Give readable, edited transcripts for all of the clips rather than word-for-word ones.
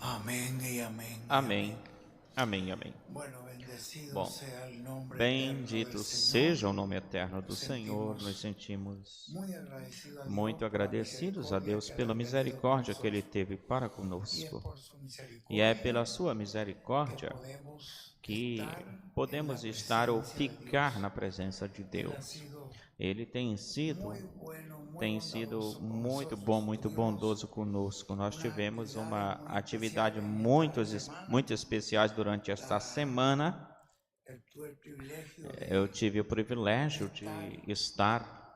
Amén y amén. y Amém. Amém, amém. Bueno, bendecido Bom, sea el nombre eterno del bendito Señor. seja o nome eterno do Nos Senhor. Nos sentimos sentimos muy agradecidos a Dios muito por la agradecidos a misericordia Deus que Él pela ha tenido con misericórdia que Ele nosotros. teve para Y es conosco. por su E é misericordia pela Sua que misericórdia podemos que estar en la podemos estar ou presencia de ficar Dios. na presença de Él ha Deus. sido Ele tem sido muy bueno, muy tem sido bondadoso con muito nosotros. bom, muito Tuvimos bondoso conosco. Nós tivemos actividades uma muy atividade especiales muito, esta semana. muito especial durante esta semana. Tuve el privilegio de Eu tive o privilégio de estar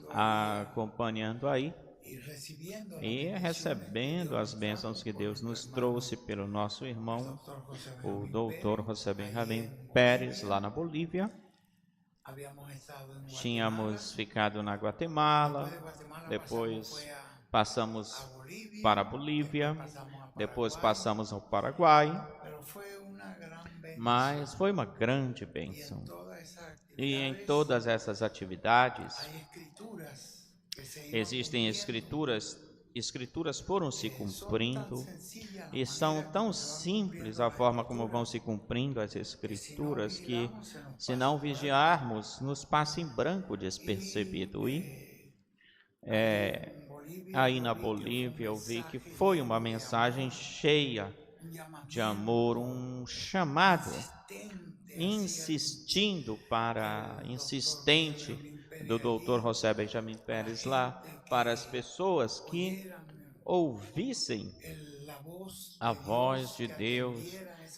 acompanhando aí e recebendo as bênçãos que Deus nos trouxe pelo nosso irmão, o Dr. José Benjamim Pérez, lá na Bolívia. Tínhamos ficado na Guatemala, depois passamos para a Bolívia, depois passamos ao Paraguai, mas foi uma grande bênção. E em todas essas atividades, existem escrituras foram se cumprindo, e são tão simples a forma como vão se cumprindo as escrituras que, se não vigiarmos, nos passa em branco despercebido. E aí na Bolívia eu vi que foi uma mensagem cheia de amor, um chamado insistente do Dr. José Benjamim Pérez lá, para as pessoas que ouvissem a voz de Deus,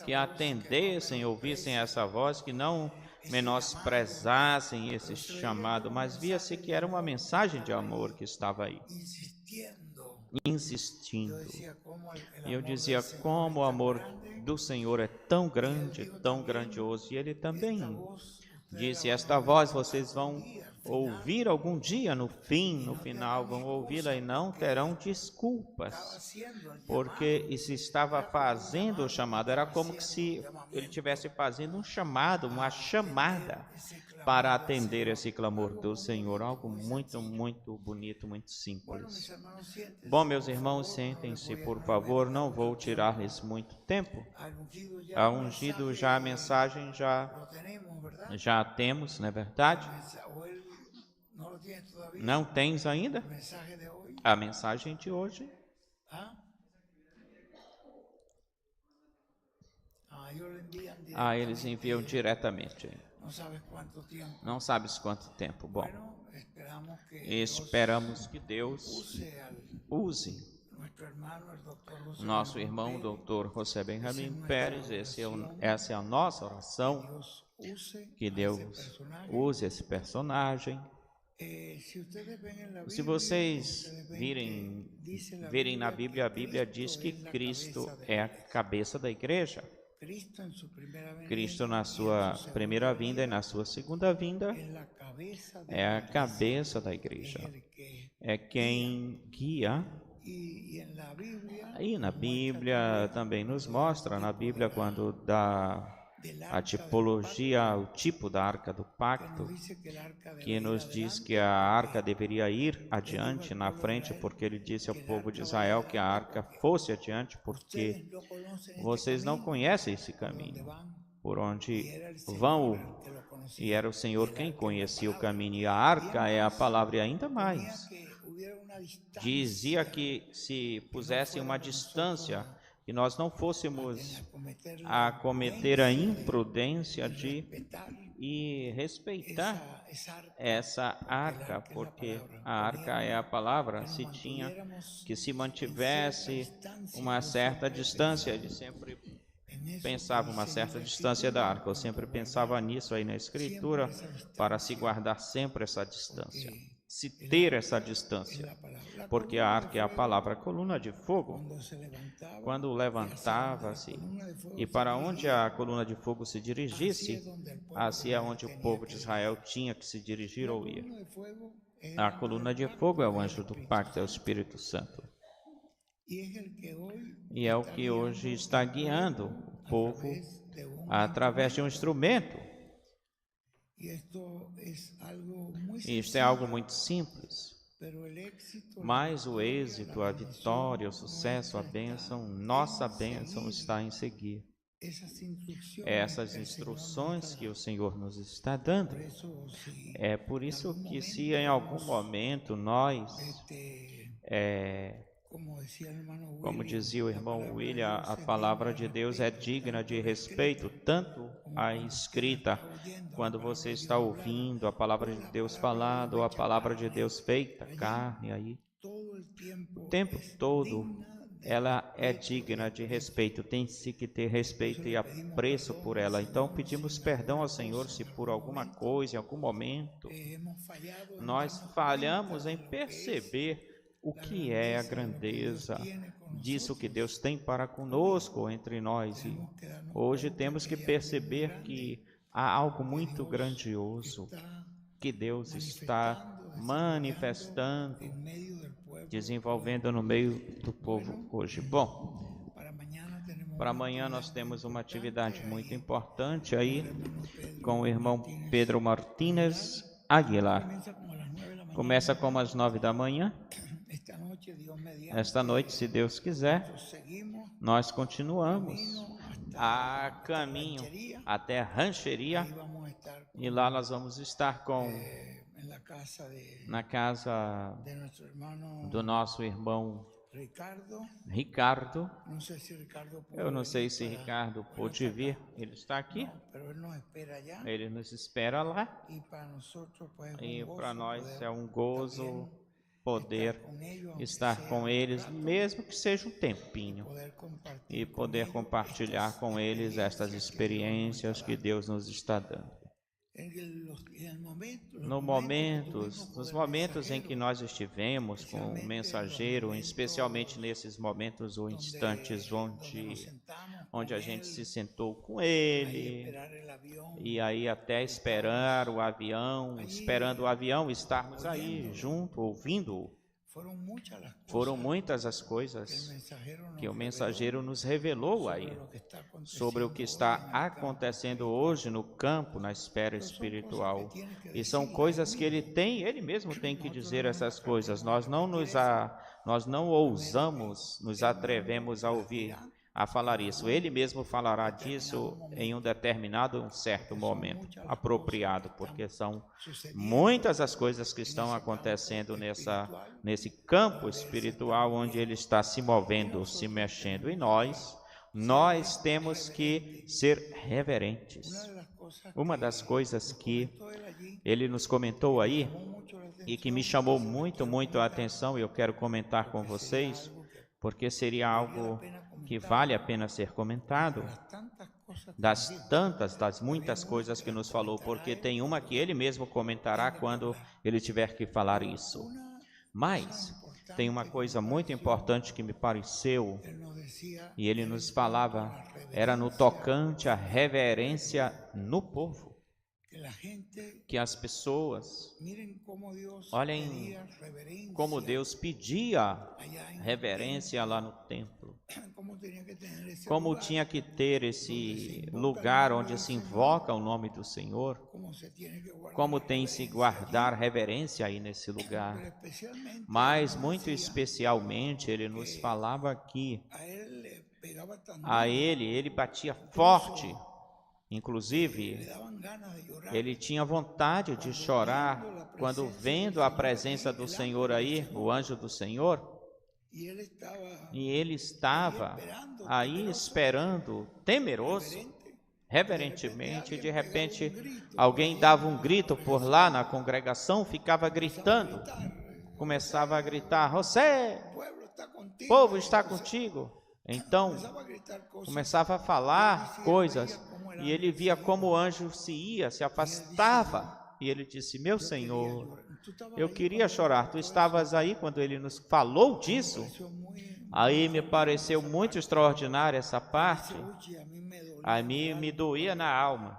que atendessem, ouvissem essa voz, que não menosprezassem esse chamado, mas via-se que era uma mensagem de amor que estava aí, insistindo. E eu dizia como o amor do Senhor é tão grande, tão grandioso, e Ele também disse: esta voz vocês vão ouvir algum dia no final, vão ouvi-la e não terão desculpas, porque se estava fazendo o chamado, era como se Ele estivesse fazendo um chamado, uma chamada para atender esse clamor do Senhor, algo muito, muito bonito, muito simples. Bom, meus irmãos, sentem-se, por favor, não vou tirar-lhes muito tempo. A ungido já a mensagem já temos, não é verdade? Não tens ainda? A mensagem de hoje? Eles enviam diretamente. Não sabes quanto tempo. Bom, esperamos que Deus use nosso irmão, Dr. José Benjamim Pérez. Essa é a nossa oração, que Deus use esse personagem. Se vocês virem na Bíblia, a Bíblia diz que Cristo é a cabeça da igreja. Cristo na sua primeira vinda e na sua segunda vinda é a cabeça da igreja, é quem guia. E na Bíblia também nos mostra, na Bíblia, quando dá a tipologia, o tipo da arca do pacto, que nos diz que a arca deveria ir adiante, na frente, porque ele disse ao povo de Israel que a arca fosse adiante, porque vocês não conhecem esse caminho, por onde vão, e era o Senhor quem conhecia o caminho, e a arca é a palavra, e ainda mais. Dizia que se pusessem uma distância, que nós não fôssemos a cometer a imprudência de respeitar essa arca, porque a arca é a palavra. Se tinha que se mantivesse uma certa distância, ele sempre pensava uma certa distância da arca. Eu sempre pensava nisso aí na Escritura, para se guardar sempre essa distância, se ter essa distância, porque a arca é a palavra, a coluna de fogo, quando levantava-se, e para onde a coluna de fogo se dirigisse, assim é onde o povo de Israel tinha que se dirigir ou ir. A coluna de fogo é o anjo do pacto, é o Espírito Santo. E é o que hoje está guiando o povo através de um instrumento. Isto é algo muito simples, Mas o êxito, a vitória, o sucesso, a bênção, nossa bênção está em seguir essas instruções que o Senhor nos está dando. É por isso que se em algum momento nós, como dizia o irmão William, a palavra de Deus é digna de respeito, tanto a escrita, quando você está ouvindo a palavra de Deus falada, ou a palavra de Deus feita, carne aí, o tempo todo ela é digna de respeito, tem-se que ter respeito e apreço por ela. Então pedimos perdão ao Senhor se por alguma coisa, em algum momento, nós falhamos em perceber o que é a grandeza disso que Deus tem para conosco, entre nós. E hoje temos que perceber que há algo muito grandioso que Deus está manifestando, desenvolvendo no meio do povo hoje. Bom, para amanhã nós temos uma atividade muito importante aí com o irmão Pedro Martínez Aguilar. Começa como às 9 da manhã. Esta noite, se Deus quiser, nós continuamos a caminho até a rancheria e lá nós vamos estar na casa do nosso irmão Ricardo. Eu não sei se Ricardo pôde vir, ele está aqui, ele nos espera lá, e para nós é um gozo poder estar com eles, mesmo que seja um tempinho, e poder compartilhar com eles estas experiências que Deus nos está dando. Nos momentos em que nós estivemos com o mensageiro, especialmente nesses momentos ou instantes onde a gente se sentou com ele, e aí até esperando o avião, estarmos aí junto, ouvindo-o. Foram muitas as coisas que o mensageiro nos revelou aí sobre o que está acontecendo hoje no campo, na esfera espiritual. E são coisas que ele mesmo tem que dizer essas coisas. Nós não ousamos, nos atrevemos a ouvir, a falar isso. Ele mesmo falará disso em um determinado, certo momento apropriado, porque são muitas as coisas que estão acontecendo nesse campo espiritual onde ele está se movendo, se mexendo. E nós temos que ser reverentes. Uma das coisas que ele nos comentou aí e que me chamou muito, muito a atenção, e eu quero comentar com vocês, porque seria algo que vale a pena ser comentado, das muitas coisas que nos falou, porque tem uma que ele mesmo comentará quando ele tiver que falar isso. Mas tem uma coisa muito importante que me pareceu, e ele nos falava, era no tocante à reverência no povo. Que as pessoas olhem como Deus pedia reverência lá no templo, como tinha que ter esse lugar onde se invoca o nome do Senhor, como tem se guardar reverência aí nesse lugar. Mas muito especialmente ele nos falava que a ele batia forte. Inclusive, ele tinha vontade de chorar quando vendo a presença do Senhor aí, o anjo do Senhor, e ele estava aí esperando, temeroso, reverentemente, e de repente alguém dava um grito por lá na congregação, ficava gritando, começava a gritar, José, o povo está contigo. Então, começava a falar coisas, e ele via como o anjo se afastava, e ele disse, meu Senhor, eu queria chorar, tu estavas aí quando ele nos falou disso? Aí me pareceu muito extraordinária essa parte, a mim me doía na alma,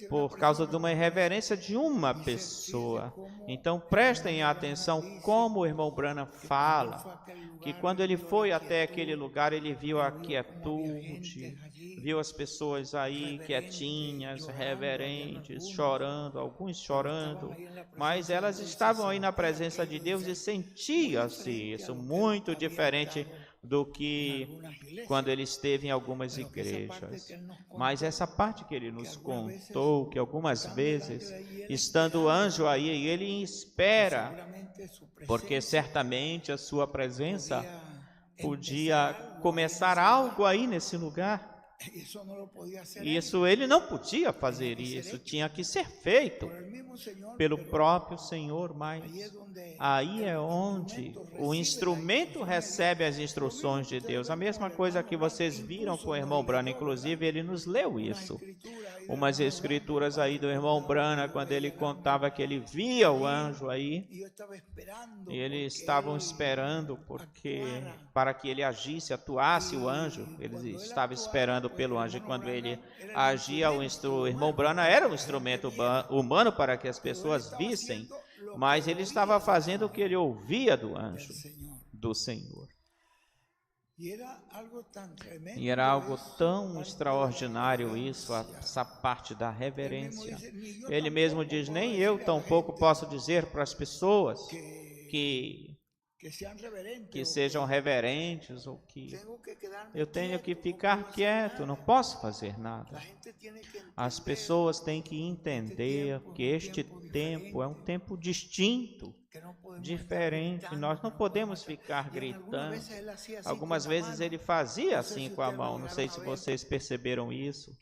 por causa de uma irreverência de uma pessoa. Então prestem atenção como o irmão Branham fala, que quando ele foi até aquele lugar, ele viu a quietude viu as pessoas aí quietinhas, reverentes, chorando, alguns chorando, mas elas estavam aí na presença de Deus e sentia-se isso, muito diferente do que quando ele esteve em algumas igrejas. Mas essa parte que ele nos contou, que algumas vezes, estando o anjo aí, ele espera, porque certamente a sua presença podia começar algo aí nesse lugar. Isso ele não podia fazer isso, tinha que ser feito pelo próprio Senhor, mas aí é onde o instrumento recebe as instruções de Deus. A mesma coisa que vocês viram com o irmão Brana, inclusive ele nos leu isso. Umas escrituras aí do irmão Brana, quando ele contava que ele via o anjo aí, e eles estavam esperando para que ele agisse, atuasse o anjo, eles estavam esperando pelo anjo, e quando ele agia, o irmão Brana era um instrumento humano para que as pessoas vissem, mas ele estava fazendo o que ele ouvia do anjo, do Senhor. E era algo tão extraordinário isso, essa parte da reverência. Ele mesmo diz, nem eu tampouco posso dizer para as pessoas que sejam reverentes, ou que eu tenho que ficar quieto, não posso fazer nada. As pessoas têm que entender que este tempo é um tempo distinto, diferente. Nós não podemos ficar gritando. Algumas vezes ele fazia assim com a mão, não sei se vocês perceberam isso.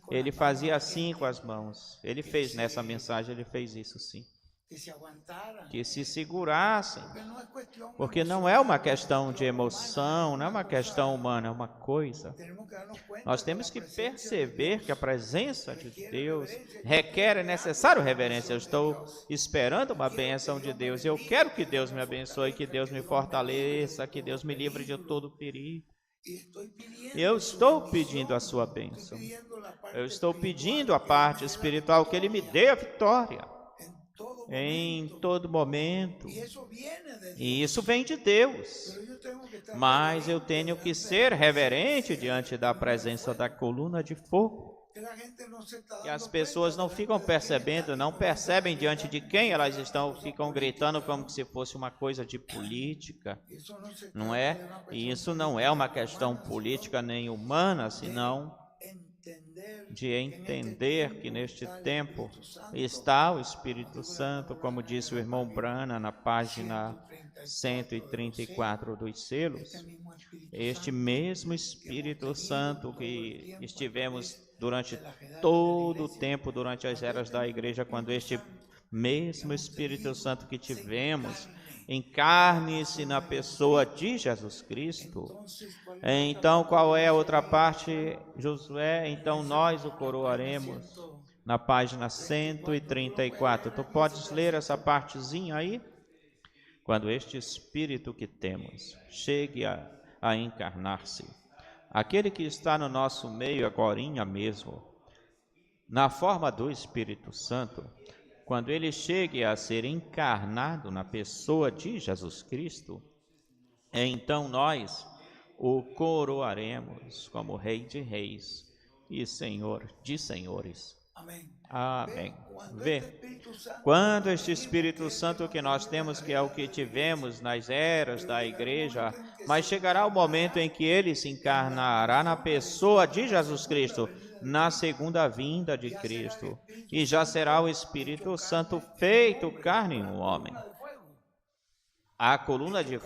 Ele fazia assim com as mãos. Ele fez nessa mensagem, ele fez isso sim. Que se segurassem, porque não é uma questão de emoção, não é uma questão humana, é uma coisa. Nós temos que perceber que a presença de Deus requer, é necessário reverência. Eu estou esperando uma bênção de Deus, eu quero que Deus me abençoe, que Deus me fortaleça, que Deus me livre de todo perigo. Eu estou pedindo a sua bênção, eu estou pedindo a parte espiritual, que Ele me dê a vitória em todo momento, e isso vem de Deus, mas eu tenho que ser reverente diante da presença da coluna de fogo, e as pessoas não ficam percebendo, não percebem diante de quem elas estão, ficam gritando como se fosse uma coisa de política, não é? E isso não é uma questão política nem humana, senão de entender que neste tempo está o Espírito Santo, como disse o irmão Brana na página 134 dos selos, este mesmo Espírito Santo que estivemos durante todo o tempo, durante as eras da igreja, quando este mesmo Espírito Santo que tivemos encarne-se na pessoa de Jesus Cristo. Então, qual é a outra parte, Josué? Então, nós o coroaremos, na página 134. Tu podes ler essa partezinha aí? Quando este Espírito que temos chegue a encarnar-se, aquele que está no nosso meio agorinha mesmo, na forma do Espírito Santo, quando ele chegue a ser encarnado na pessoa de Jesus Cristo, então nós o coroaremos como Rei de Reis e Senhor de Senhores. Amém. Vê, quando este Espírito Santo que nós temos, que é o que tivemos nas eras da igreja, mas chegará o momento em que ele se encarnará na pessoa de Jesus Cristo, na segunda vinda de Cristo, e já será o Espírito Santo feito carne em um homem. A coluna de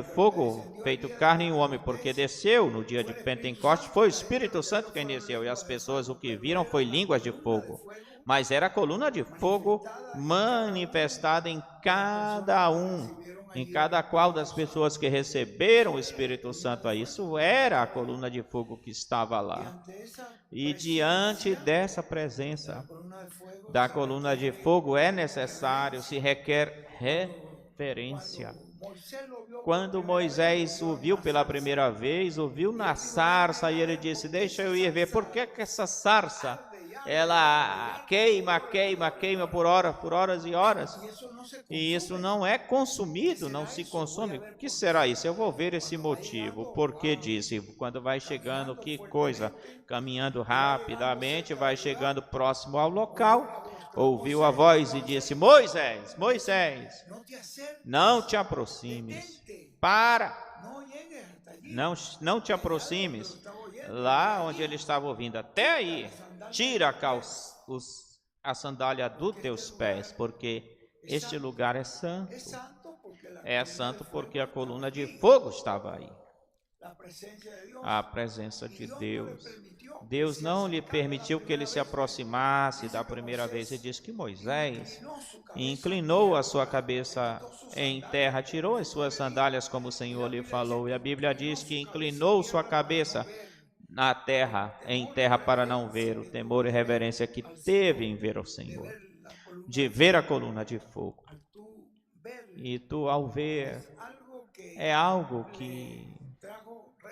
fogo feito carne em um homem, porque desceu no dia de Pentecostes, foi o Espírito Santo quem desceu, e as pessoas o que viram foi línguas de fogo. Mas era a coluna de fogo manifestada em cada um, em cada qual das pessoas que receberam o Espírito Santo. Isso era a coluna de fogo que estava lá. E diante dessa presença da coluna de fogo é necessário, se requer reverência. Quando Moisés o viu pela primeira vez, o viu na sarça, e ele disse, deixa eu ir ver, por que essa sarça ela queima por horas e horas. E isso não é consumido, não se consome. O que será isso? Eu vou ver esse motivo. Porque disse, quando vai chegando, que coisa, caminhando rapidamente, vai chegando próximo ao local, ouviu a voz e disse: Moisés, Moisés, não te aproximes, para, não te aproximes, lá onde ele estava ouvindo, até aí, tira a sandália dos teus pés, porque este lugar é santo. É santo porque a coluna de fogo estava aí. A presença de Deus. Deus não lhe permitiu que ele se aproximasse da primeira vez. Ele diz que Moisés inclinou a sua cabeça em terra, tirou as suas sandálias como o Senhor lhe falou. E a Bíblia diz que inclinou sua cabeça na terra, em terra, para não ver o temor e reverência que teve em ver o Senhor, de ver a coluna de fogo. E tu, ao ver, é algo que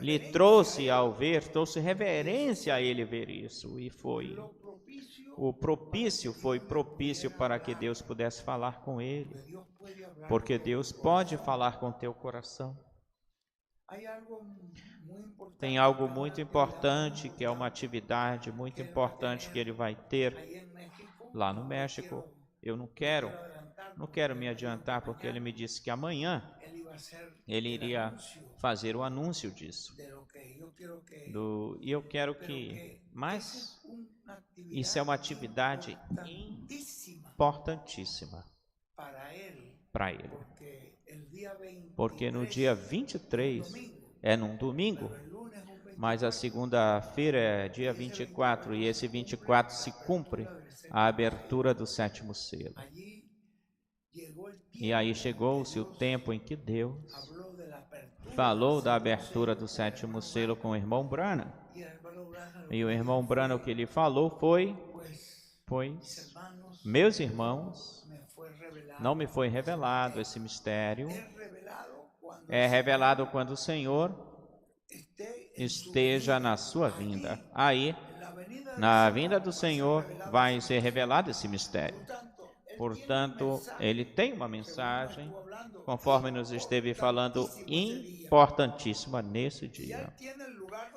lhe trouxe, ao ver, trouxe reverência a ele ver isso. E foi propício para que Deus pudesse falar com ele. Porque Deus pode falar com teu coração. Tem algo muito importante, que é uma atividade muito importante que ele vai ter lá no México. Eu não quero me adiantar, porque ele me disse que amanhã ele iria fazer o anúncio disso. E eu quero que, mas isso é uma atividade importantíssima para ele. Porque no dia 23 é num domingo, mas a segunda-feira é dia 24, e esse 24 se cumpre a abertura do 7º selo. E aí chegou-se o tempo em que Deus falou da abertura do 7º selo com o irmão Branham. E o irmão Branham, o que ele falou foi: pois, meus irmãos, não me foi revelado esse mistério. É revelado quando o Senhor esteja na sua vinda. Aí, na vinda do Senhor, vai ser revelado esse mistério. Portanto, ele tem uma mensagem, conforme nos esteve falando, importantíssima nesse dia.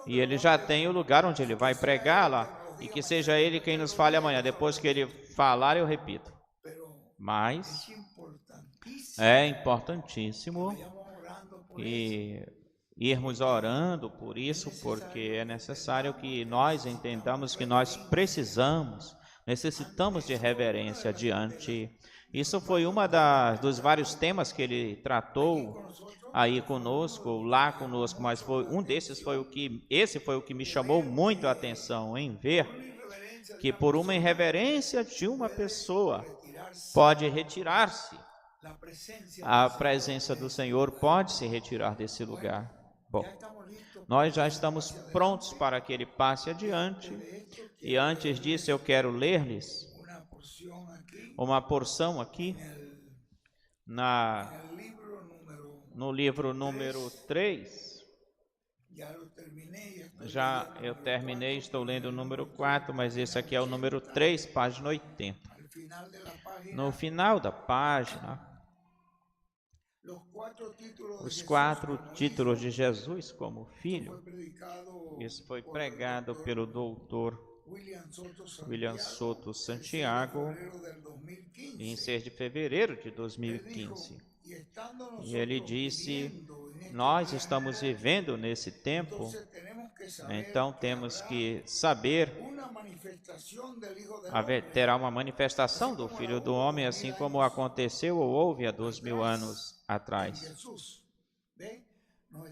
E ele já tem o lugar onde ele vai pregá-la, e que seja ele quem nos fale amanhã. Depois que ele falar, eu repito. Mas é importantíssimo e irmos orando por isso, porque é necessário que nós entendamos que nós necessitamos de reverência diante. Isso foi uma dos vários temas que ele tratou aí conosco, lá conosco, mas esse foi o que me chamou muito a atenção, em ver que por uma irreverência de uma pessoa pode retirar-se. A presença do Senhor pode se retirar desse lugar. Bom, nós já estamos prontos para que ele passe adiante. E antes disso eu quero ler-lhes uma porção aqui no livro número 3. Já eu terminei, estou lendo o número 4, mas esse aqui é o número 3, página 80. No final da página, os 4 títulos de Jesus como Filho. Isso foi pregado pelo doutor William Soto Santiago em 6 de fevereiro de 2015. E ele disse: nós estamos vivendo nesse tempo, então temos que saber, terá uma manifestação do Filho do Homem, assim como aconteceu ou houve há 2000 anos atrás,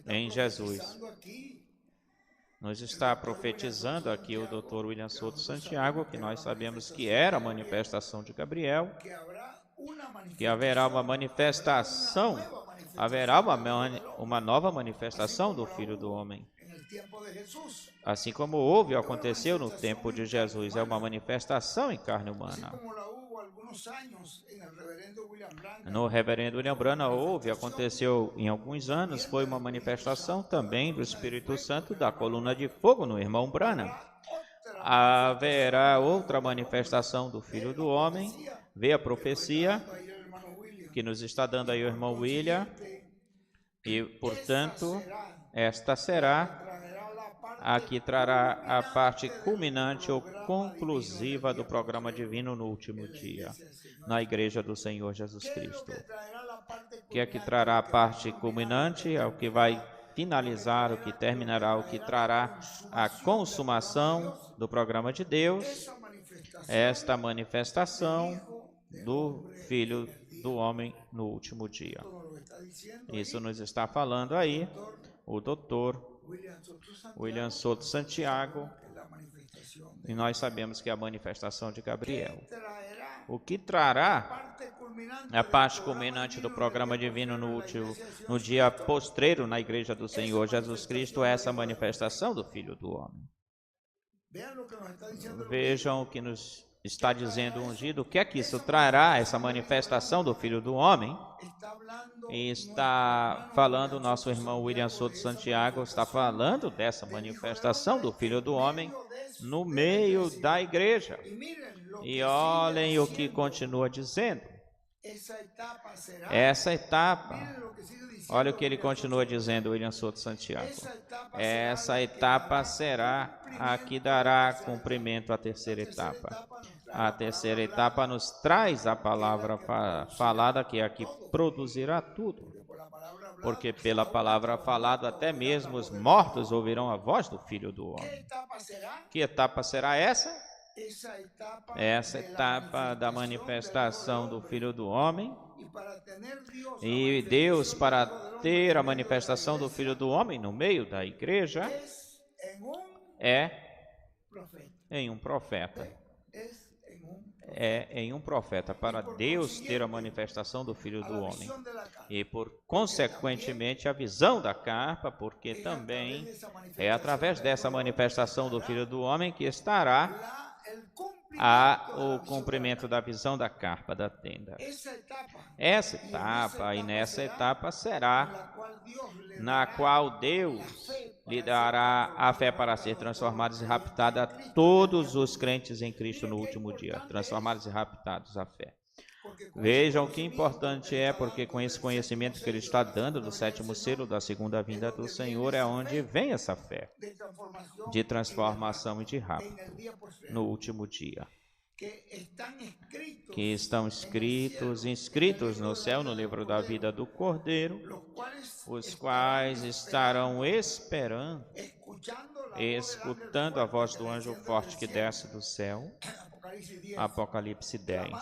em Jesus. Nos está profetizando aqui o Dr. William Soto Santiago, que nós sabemos que era a manifestação de Gabriel, que haverá uma manifestação, uma nova manifestação do Filho do Homem. Assim como houve e aconteceu no tempo de Jesus, é uma manifestação em carne humana. No reverendo William Branham houve, aconteceu em alguns anos, foi uma manifestação também do Espírito Santo da coluna de fogo no irmão Branham. haverá outra manifestação do Filho do Homem. Vê a profecia Ahí el hermano William. que nos está dando aí o irmão William. E, portanto, esta será Traerá la parte a que trará a parte culminante ou conclusiva do programa divino no último dia, na Igreja do Senhor Jesus Cristo. traerá la parte O que é que trará a parte culminante? É o que vai finalizar, o que terminará, o que trará a consumação do programa de Deus, esa manifestación esta manifestação do Filho do Homem no último dia. como lo está diciendo Isso nos está falando aí o doutor William Souto Santiago, que es la manifestación e nós sabemos que é a manifestação de Gabriel. traerá O que trará parte culminante a parte culminante do programa divino no dia postreiro na Igreja do Senhor Jesus Cristo é essa manifestação do Filho do Homem. vean lo que nos está diciendo Vejam o que nos está dizendo o ungido. O que é que isso trará, essa manifestação do Filho do Homem? está hablando E está falando o nosso irmão William Souto Santiago, está falando dessa manifestação do Filho do Homem no meio da igreja. y miren lo E olhem o que continua dizendo. esa etapa será Essa etapa, miren lo que sigue diciendo olha o que ele continua dizendo, William Souto Santiago. esa etapa Essa etapa será a que dará cumprimento à terceira etapa. A terceira etapa nos traz a palavra falada, que é a que produzirá tudo. por la palabra hablada, Porque pela palavra falada até mesmo os mortos ouvirão a voz do Filho do Homem. etapa será Que etapa será essa? esa etapa Essa de la etapa da manifestação do Filho do Homem. y para tener Dios E Deus, para ter a manifestação do Filho do Homem no meio da igreja, es en un é profeta em um profeta. es en un É em um profeta, para Deus ter a manifestação do Filho do Homem. visión de la carne. E, por consequentemente, a visão da carpa, porque também é através dessa manifestação do Filho do Homem que estará El o cumprimento da visão da carpa da tenda. esa etapa Essa etapa, e nessa etapa será la cual Dios le na qual Deus lhe dará a fé para ser transformados e raptados a todos os crentes em Cristo no último dia. Transformados e raptados à fé. Vejam que importante é, porque com esse conhecimento que ele está dando do sétimo selo da segunda vinda do Senhor é onde vem essa fé de transformación de transformação e de rapto en el día posterior no último dia, que están escritos que estão inscritos no céu no livro da vida do Cordeiro, los cuales os quais estarão esperando, escutando a voz do anjo forte que desce do céu, Apocalipse 10 Apocalipse 10,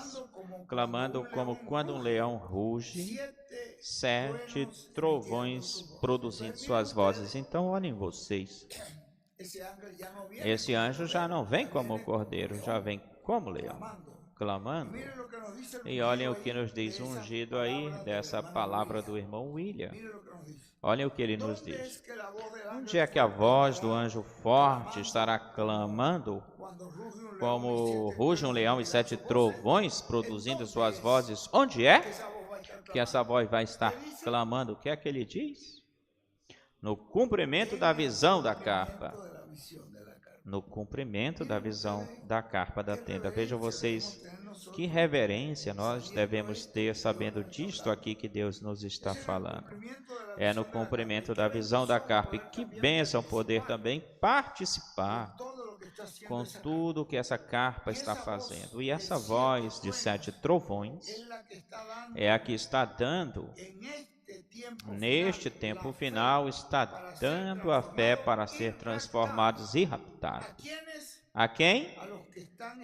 clamando como quando um leão ruge, 7 trovões produzindo suas vozes. Então, olhem vocês, esse anjo já não vem como o cordeiro, já vem como leão, clamando. E olhem o que nos diz o ungido aí dessa palavra do irmão William. Olhem o que ele nos diz. Onde é que a voz do anjo forte estará clamando como ruge um leão e 7 trovões produzindo suas vozes? Onde é que essa voz vai estar clamando? O que é que ele diz? No cumprimento da visão da carpa. No cumprimento da visão da carpa da tenda. Vejam vocês que reverência nós devemos ter sabendo disto aqui que Deus nos está falando. É no cumprimento da visão da carpa. E que bênção poder também participar com tudo que essa carpa está fazendo. E essa voz de 7 trovões é a que está dando, neste tempo final, está dando a fé para ser transformados e raptados. A quem?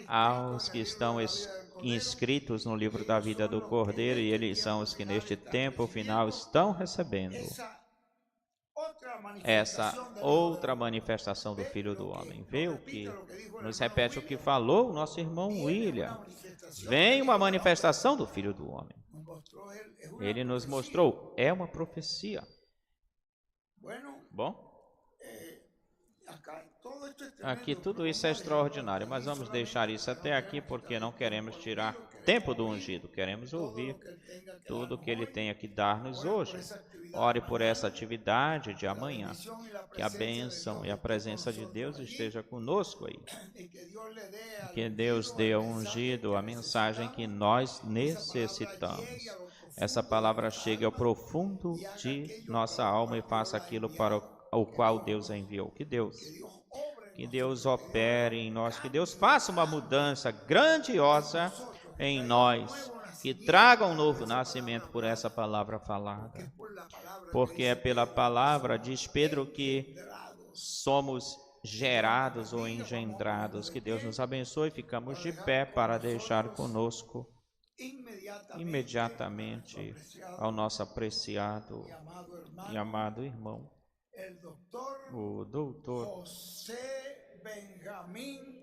Aos que estão inscritos no livro da vida do Cordeiro, e eles são os que neste tempo final estão recebendo essa outra manifestação do Filho do Homem. Vê o que nos repete o que falou o nosso irmão William. Vem uma manifestação do Filho do Homem. Ele nos mostrou, é uma profecia. Bom, Aqui tudo isso é extraordinário, mas vamos deixar isso até aqui porque não queremos tirar tempo do ungido, queremos ouvir tudo que ele tem que dar-nos hoje. Ore por essa atividade de amanhã, que a bênção e a presença de Deus esteja conosco aí. Que Deus dê ao ungido a mensagem que nós necessitamos. Essa palavra chegue ao profundo de nossa alma e faça aquilo para o qual Deus a enviou. Que Deus opere em nós, que Deus faça uma mudança grandiosa em nós, que traga um novo nascimento por essa palavra falada. Porque é pela palavra, diz Pedro, que somos gerados ou engendrados. Que Deus nos abençoe. Ficamos de pé para deixar conosco imediatamente ao nosso apreciado e amado irmão, o doutor José Benjamín